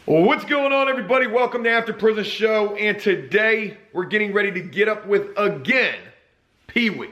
Well, what's going on, everybody? Welcome to After Prison Show, and today we're getting ready to get up with, again, Peewee.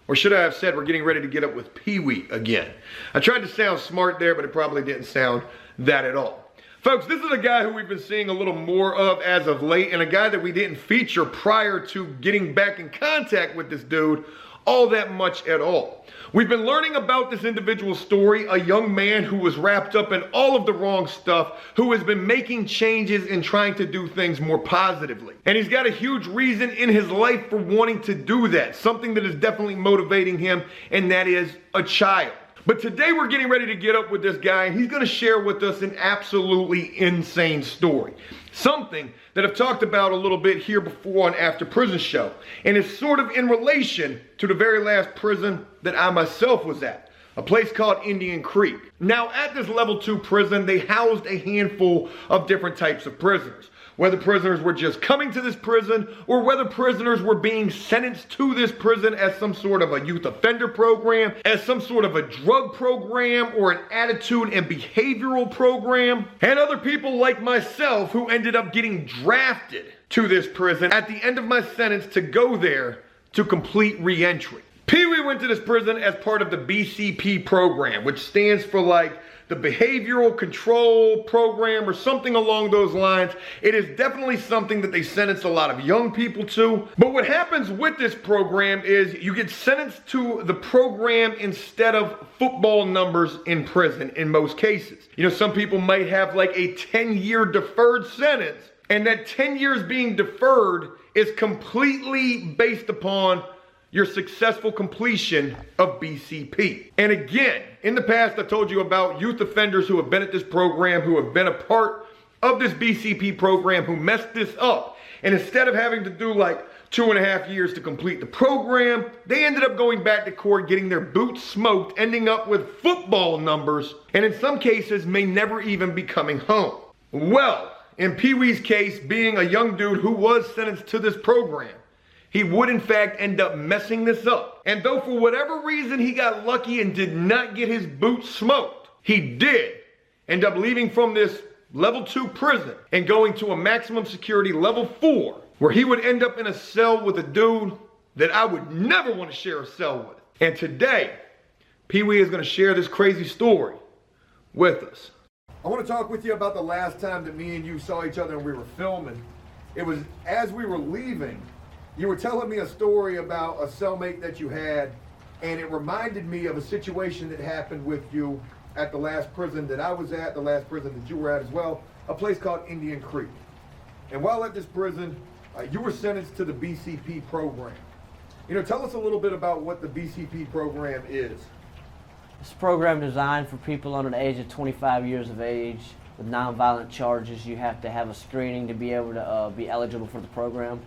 Or should I have said we're getting ready to get up with Peewee again? I tried to sound smart there, but it probably didn't sound that at all. Folks, this is a guy who we've been seeing a little more of as of late, and a guy that we didn't feature prior to getting back in contact with this dude all that much at all. We've been learning about this individual's story, a young man who was wrapped up in all of the wrong stuff, who has been making changes and trying to do things more positively. And he's got a huge reason in his life for wanting to do that, something that is definitely motivating him, and that is a child. But today we're getting ready to get up with this guy, and he's going to share with us an absolutely insane story. Something that I've talked about a little bit here before on After Prison Show. And it's sort of in relation to the very last prison that I myself was at. A place called Indian Creek. Now at this level 2 prison, they housed a handful of different types of prisoners. Whether prisoners were just coming to this prison, or whether prisoners were being sentenced to this prison as some sort of a youth offender program, as some sort of a drug program, or an attitude and behavioral program. And other people like myself who ended up getting drafted to this prison at the end of my sentence to go there to complete re-entry. Peewee went to this prison as part of the BCP program, which stands for like the Behavioral Control Program or something along those lines. It is definitely something that they sentence a lot of young people to. But what happens with this program is you get sentenced to the program instead of football numbers in prison in most cases. You know, some people might have like a 10-year deferred sentence, and that 10 years being deferred is completely based upon your successful completion of BCP. And again, in the past, I told you about youth offenders who have been at this program, who have been a part of this BCP program, who messed this up. And instead of having to do like 2.5 years to complete the program, they ended up going back to court, getting their boots smoked, ending up with football numbers, and in some cases may never even be coming home. Well, in Peewee's case, being a young dude who was sentenced to this program, he would in fact end up messing this up. And though for whatever reason he got lucky and did not get his boots smoked, he did end up leaving from this level 2 prison and going to a maximum security level 4, where he would end up in a cell with a dude that I would never want to share a cell with. And today, Peewee is going to share this crazy story with us. I want to talk with you about the last time that me and you saw each other and we were filming. It was as we were leaving. You were telling me a story about a cellmate that you had, and it reminded me of a situation that happened with you at the last prison that I was at, the last prison that you were at as well, a place called Indian Creek. And while at this prison, you were sentenced to the BCP program. You know, tell us a little bit about what the BCP program is. It's a program designed for people under the age of 25 years of age with nonviolent charges. You have to have a screening to be able to be eligible for the program.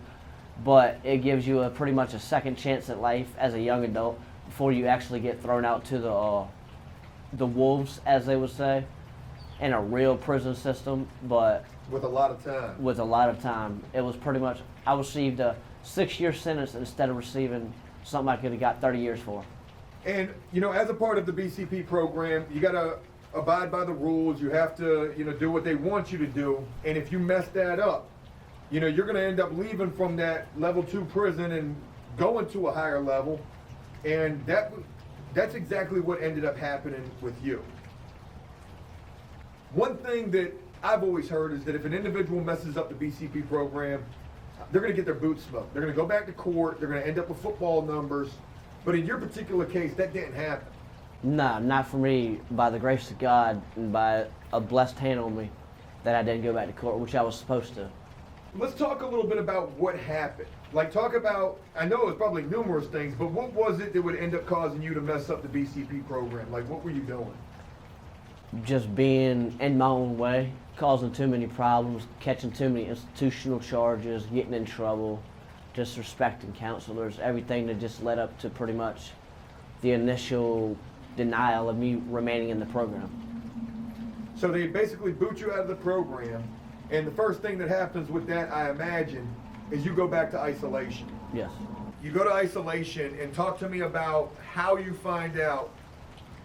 But it gives you pretty much a second chance at life as a young adult before you actually get thrown out to the wolves, as they would say, in a real prison system. But with a lot of time. With a lot of time. It was pretty much, I received a 6-year sentence instead of receiving something I could have got 30 years for. And, you know, as a part of the BCP program, you got to abide by the rules. You have to, you know, do what they want you to do. And if you mess that up, you know, you're going to end up leaving from that level 2 prison and going to a higher level. And that's exactly what ended up happening with you. One thing that I've always heard is that if an individual messes up the BCP program, they're going to get their boots smoked. They're going to go back to court. They're going to end up with football numbers. But in your particular case, that didn't happen. Nah, not for me. By the grace of God and by a blessed hand on me, that I didn't go back to court, which I was supposed to. Let's talk a little bit about what happened. Like, talk about, I know it was probably numerous things, but what was it that would end up causing you to mess up the BCP program? Like, what were you doing? Just being in my own way, causing too many problems, catching too many institutional charges, getting in trouble, disrespecting counselors, everything that just led up to pretty much the initial denial of me remaining in the program. So they basically boot you out of the program. And the first thing that happens with that, I imagine, is you go back to isolation. Yes. You go to isolation, and talk to me about how you find out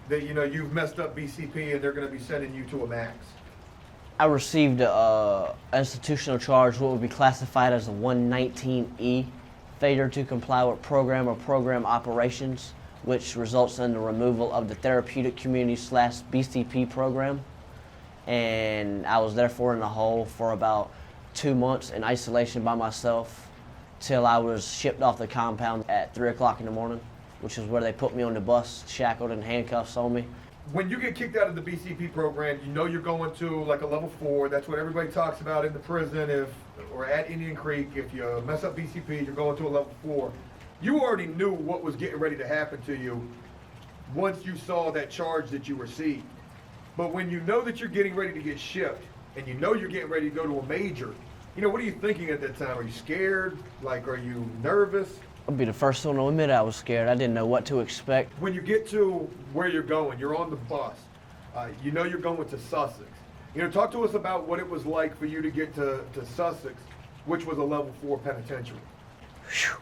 that, you know, you've messed up BCP and they're going to be sending you to a max. I received a institutional charge, what would be classified as a 119E, failure to comply with program or program operations, which results in the removal of the therapeutic community / BCP program. And I was therefore in the hole for about 2 months in isolation by myself till I was shipped off the compound at 3 o'clock in the morning, which is where they put me on the bus, shackled and handcuffs on me. When you get kicked out of the BCP program, you know you're going to like a level 4. That's what everybody talks about in the prison, or at Indian Creek. If you mess up BCP, you're going to a level 4. You already knew what was getting ready to happen to you once you saw that charge that you received. But when you know that you're getting ready to get shipped, and you know you're getting ready to go to a major, what are you thinking at that time? Are you scared? Like, are you nervous? I'll be the first one to admit I was scared. I didn't know what to expect. When you get to where you're going, you're on the bus, you know you're going to Sussex. Talk to us about what it was like for you to get to Sussex, which was a level 4 penitentiary. Whew.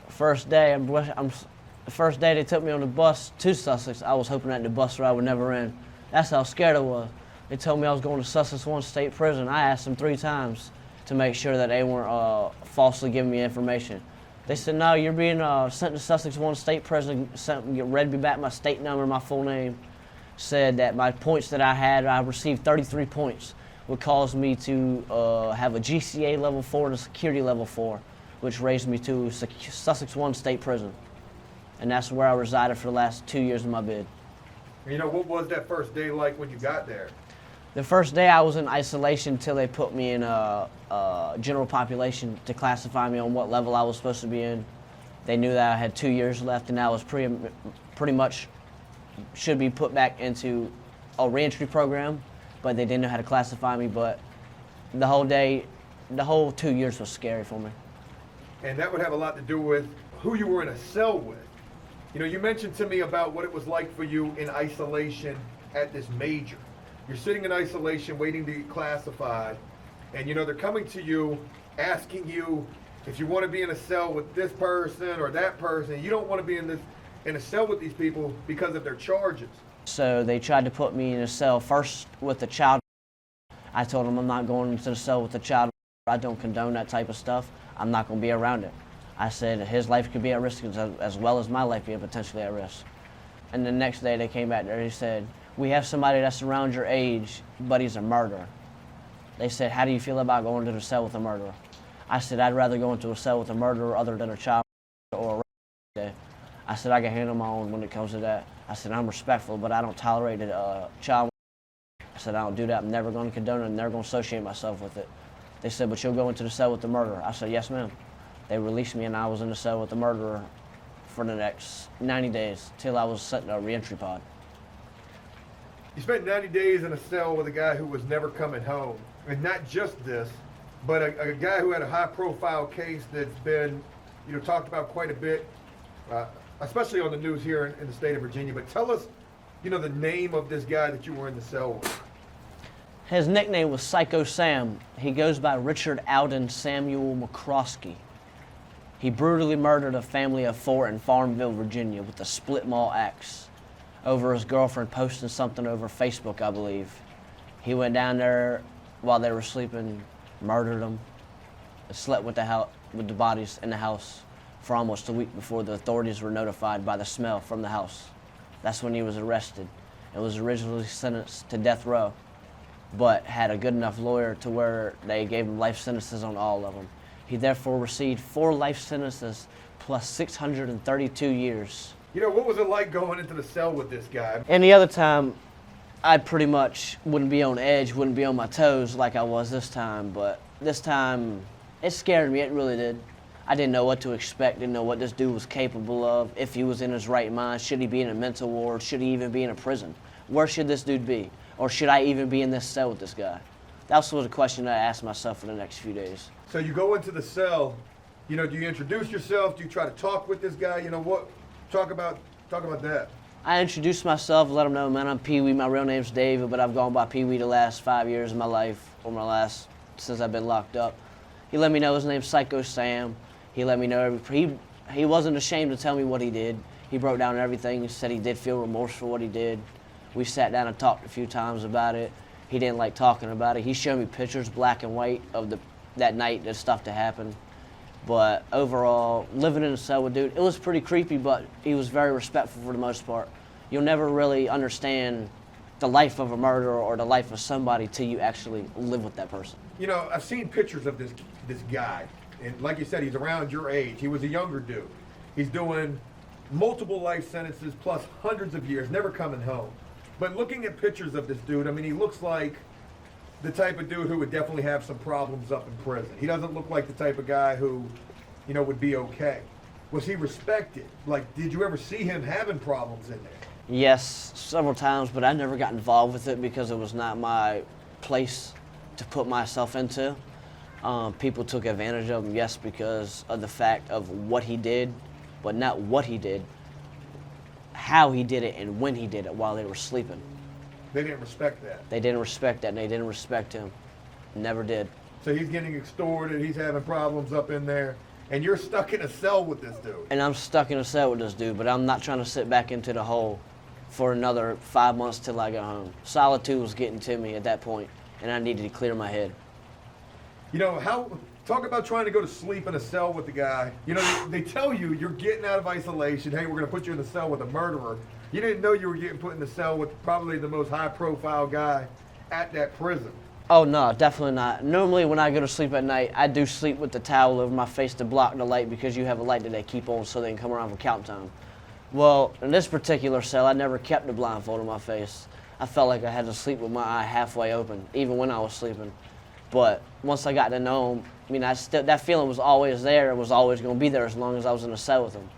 First day, the first day they took me on the bus to Sussex, I was hoping that the bus ride would never end. That's how scared I was. They told me I was going to Sussex 1 State Prison. I asked them 3 times to make sure that they weren't falsely giving me information. They said, no, you're being sent to Sussex 1 State Prison, read me back my state number, my full name, said that my points that I received 33 points, would cause me to have a GCA level 4 and a security level 4, which raised me to Sussex 1 State Prison. And that's where I resided for the last 2 years of my bid. What was that first day like when you got there? The first day I was in isolation until they put me in general population to classify me on what level I was supposed to be in. They knew that I had 2 years left and I was pretty much should be put back into a reentry program, but they didn't know how to classify me. But the whole 2 years was scary for me. And that would have a lot to do with who you were in a cell with. You mentioned to me about what it was like for you in isolation at this major. You're sitting in isolation waiting to get classified, and they're coming to you asking you if you want to be in a cell with this person or that person. You don't want to be in a cell with these people because of their charges. So they tried to put me in a cell first with the child. I told them I'm not going into the cell with the child. I don't condone that type of stuff. I'm not going to be around it. I said his life could be at risk as well as my life being potentially at risk. And the next day they came back there and they said, we have somebody that's around your age, but he's a murderer. They said, how do you feel about going to the cell with a murderer? I said, I'd rather go into a cell with a murderer other than a child or a rape. I said, I can handle my own when it comes to that. I said, I'm respectful, but I don't tolerate a child. I said, I don't do that. I'm never going to condone it. I'm never going to associate myself with it. They said, but you'll go into the cell with the murderer. I said, yes, ma'am. They released me and I was in the cell with the murderer for the next 90 days till I was sent in a reentry pod. You spent 90 days in a cell with a guy who was never coming home. And not just this, but a guy who had a high-profile case that's been, talked about quite a bit, especially on the news here in the state of Virginia. But tell us, the name of this guy that you were in the cell with. His nickname was Psycho Sam. He goes by Richard Alden Samuel McCroskey. He brutally murdered a family of 4 in Farmville, Virginia with a split maul axe over his girlfriend posting something over Facebook, I believe. He went down there while they were sleeping, murdered them, and slept with the bodies in the house for almost a week before the authorities were notified by the smell from the house. That's when he was arrested and was originally sentenced to death row, but had a good enough lawyer to where they gave him life sentences on all of them. He therefore received 4 life sentences plus 632 years. What was it like going into the cell with this guy? Any other time, I pretty much wouldn't be on edge, wouldn't be on my toes like I was this time, but this time, it scared me, it really did. I didn't know what to expect, didn't know what this dude was capable of, if he was in his right mind, should he be in a mental ward, should he even be in a prison? Where should this dude be? Or should I even be in this cell with this guy? That was a question that I asked myself for the next few days. So you go into the cell, do you introduce yourself? Do you try to talk with this guy? Talk about that. I introduced myself, let him know, man, I'm Peewee. My real name's David, but I've gone by Peewee the last 5 years of my life, since I've been locked up. He let me know his name's Psycho Sam. He let me know, he wasn't ashamed to tell me what he did. He broke down everything. He said he did feel remorse for what he did. We sat down and talked a few times about it. He didn't like talking about it. He showed me pictures, black and white, of that night, the stuff that happened. But overall, living in a cell with dude, it was pretty creepy, but he was very respectful for the most part. You'll never really understand the life of a murderer or the life of somebody till you actually live with that person. You know, I've seen pictures of this guy, and like you said, he's around your age. He was a younger dude. He's doing multiple life sentences plus hundreds of years, never coming home. But looking at pictures of this dude, I mean, he looks like the type of dude who would definitely have some problems up in prison. He doesn't look like the type of guy who, you know, would be okay. Was he respected? Like, did you ever see him having problems in there? Yes, several times, but I never got involved with it because it was not my place to put myself into. People took advantage of him, yes, because of the fact of what he did, but not what he did, how he did it, and when he did it while they were sleeping. They didn't respect that. They didn't respect that, and they didn't respect him. Never did. So he's getting extorted, he's having problems up in there, and you're stuck in a cell with this dude. And I'm stuck in a cell with this dude, but I'm not trying to sit back into the hole for another 5 months till I go home. Solitude was getting to me at that point, and I needed to clear my head. You know, talk about trying to go to sleep in a cell with the guy. You know, they tell you you're getting out of isolation. Hey, we're going to put you in the cell with a murderer. You didn't know you were getting put in the cell with probably the most high-profile guy at that prison. Oh, no, definitely not. Normally, when I go to sleep at night, I do sleep with the towel over my face to block the light because you have a light that they keep on so they can come around for count time. Well, in this particular cell, I never kept the blindfold on my face. I felt like I had to sleep with my eye halfway open, even when I was sleeping. But once I got to know him, I mean, that feeling was always there. It was always going to be there as long as I was in a cell with him.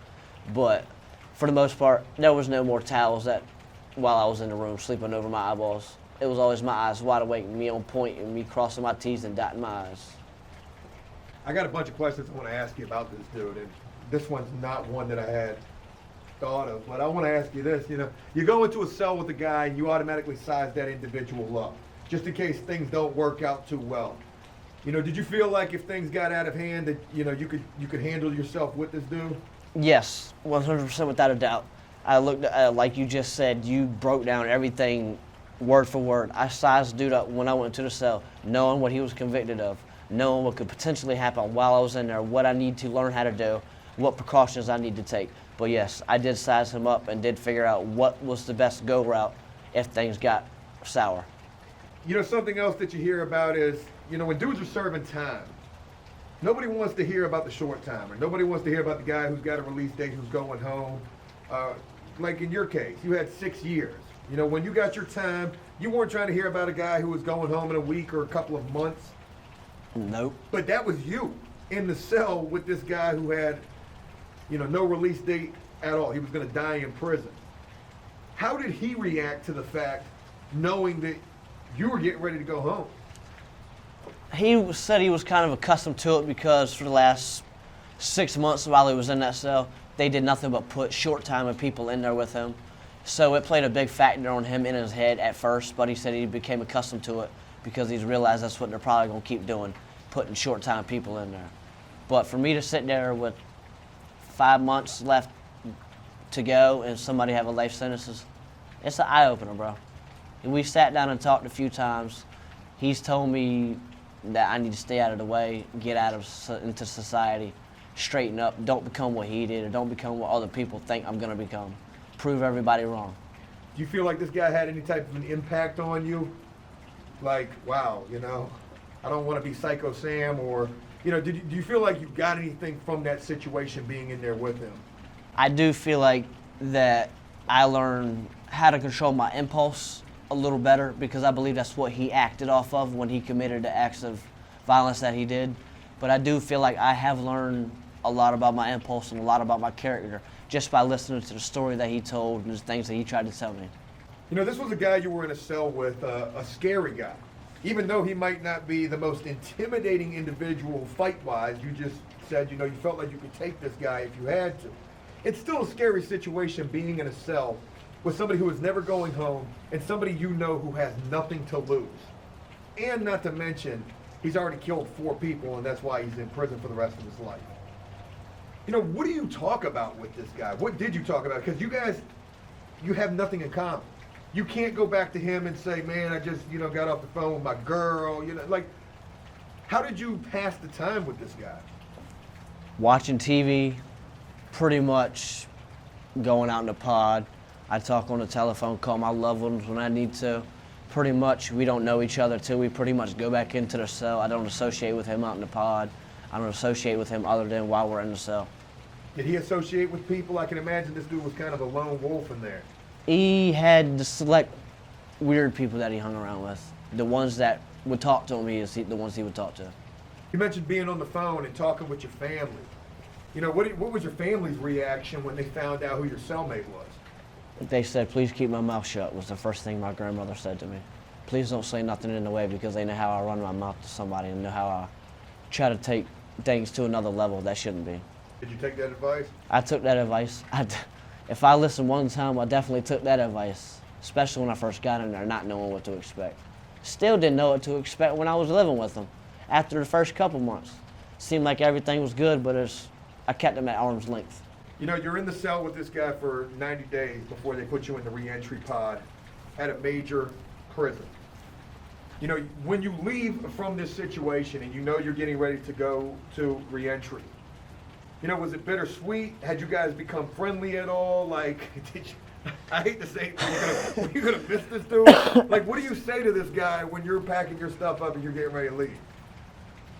But for the most part, there was no more towels while I was in the room sleeping over my eyeballs. It was always my eyes wide awake, me on point, and me crossing my T's and dotting my I's. I got a bunch of questions I want to ask you about this dude, and this one's not one that I had thought of, but I want to ask you this. You know, you go into a cell with a guy and you automatically size that individual up, just in case things don't work out too well. You know, did you feel like if things got out of hand that, you know, you could handle yourself with this dude? Yes, 100% without a doubt. I looked at, like you just said, you broke down everything word for word. I sized dude up when I went to the cell, knowing what he was convicted of, knowing what could potentially happen while I was in there, what I need to learn how to do, what precautions I need to take. But yes, I did size him up and did figure out what was the best go route if things got sour. You know, something else that you hear about is, you know, when dudes are serving time, nobody wants to hear about the short timer. Nobody wants to hear about the guy who's got a release date, who's going home. Like in your case, you had 6 years. You know, when you got your time, you weren't trying to hear about a guy who was going home in a week or a couple of months. Nope. But that was you in the cell with this guy who had, you know, no release date at all. He was going to die in prison. How did he react to the fact, knowing that you were getting ready to go home? He said he was kind of accustomed to it because for the last 6 months while he was in that cell, they did nothing but put short-timing people in there with him. So it played a big factor on him in his head at first, but he said he became accustomed to it because he's realized that's what they're probably going to keep doing, putting short-time people in there. But for me to sit there with 5 months left to go and somebody have a life sentence, it's an eye-opener, bro. And we sat down and talked a few times. He's told me that I need to stay out of the way, get into society, straighten up, don't become what he did, or don't become what other people think I'm going to become. Prove everybody wrong. Do you feel like this guy had any type of an impact on you? Like, wow, you know, I don't want to be Psycho Sam, or, you know, do you feel like you got anything from that situation being in there with him? I do feel like that I learned how to control my impulse a little better because I believe that's what he acted off of when he committed the acts of violence that he did. But I do feel like I have learned a lot about my impulse and a lot about my character just by listening to the story that he told and the things that he tried to tell me. You know, this was a guy you were in a cell with, a scary guy. Even though he might not be the most intimidating individual fight-wise, you just said, you know, you felt like you could take this guy if you had to. It's still a scary situation being in a cell with somebody who is never going home and somebody you know who has nothing to lose. And not to mention, he's already killed 4 people and that's why he's in prison for the rest of his life. You know, what do you talk about with this guy? What did you talk about? Because you guys, you have nothing in common. you can't go back to him and say, man, I just, got off the phone with my girl. Like, how did you pass the time with this guy? Watching TV, pretty much going out in the pod. I talk on the telephone, call my loved ones when I need to. Pretty much, we don't know each other till we pretty much go back into the cell. I don't associate with him out in the pod. I don't associate with him other than while we're in the cell. Did he associate with people? I can imagine this dude was kind of a lone wolf in there. He had to select weird people that he hung around with. The ones that would talk to him, the ones he would talk to. You mentioned being on the phone and talking with your family. What was your family's reaction when they found out who your cellmate was? They said, please keep my mouth shut, was the first thing my grandmother said to me. Please don't say nothing in the way, because they know how I run my mouth to somebody and know how I try to take things to another level that shouldn't be. Did you take that advice? I took that advice. If I listened one time, I definitely took that advice, especially when I first got in there, not knowing what to expect. Still didn't know what to expect when I was living with them. After the first couple months, seemed like everything was good, but I kept them at arm's length. You're in the cell with this guy for 90 days before they put you in the reentry pod at a major prison. When you leave from this situation and you're getting ready to go to reentry, was it bittersweet? Had you guys become friendly at all? Like, I hate to say it, were you gonna miss this dude? Like, what do you say to this guy when you're packing your stuff up and you're getting ready to leave?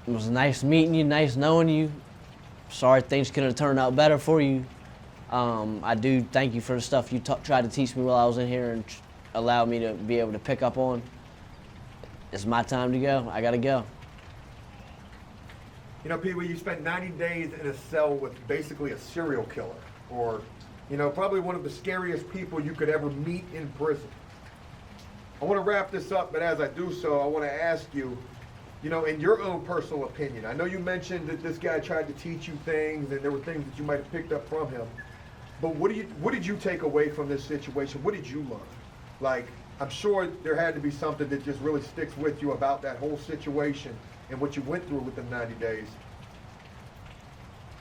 It was nice meeting you, nice knowing you. Sorry things couldn't have turned out better for you. I do thank you for the stuff you tried to teach me while I was in here and allowed me to be able to pick up on. It's my time to go. I gotta go. Peewee, you spent 90 days in a cell with basically a serial killer, or, probably one of the scariest people you could ever meet in prison. I want to wrap this up, but as I do so, I want to ask you, in your own personal opinion, I know you mentioned that this guy tried to teach you things and there were things that you might have picked up from him, but what did you take away from this situation? What did you learn? Like, I'm sure there had to be something that just really sticks with you about that whole situation and what you went through within 90 days.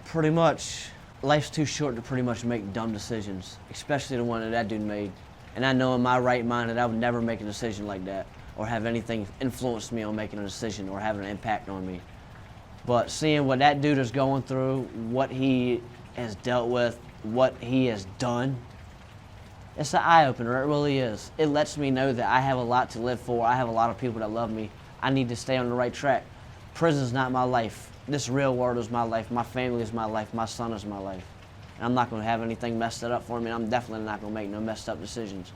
Pretty much, life's too short to pretty much make dumb decisions, especially the one that dude made. And I know in my right mind that I would never make a decision like that or have anything influence me on making a decision or having an impact on me. But seeing what that dude is going through, what he has dealt with, what he has done, it's an eye-opener, it really is. It lets me know that I have a lot to live for, I have a lot of people that love me. I need to stay on the right track. Prison's not my life. This real world is my life, my family is my life, my son is my life. And I'm not gonna have anything messed up for me, and I'm definitely not gonna make no messed up decisions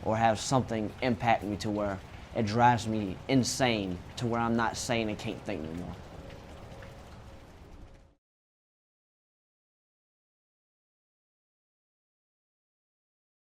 or have something impact me to where it drives me insane to where I'm not sane and can't think no more.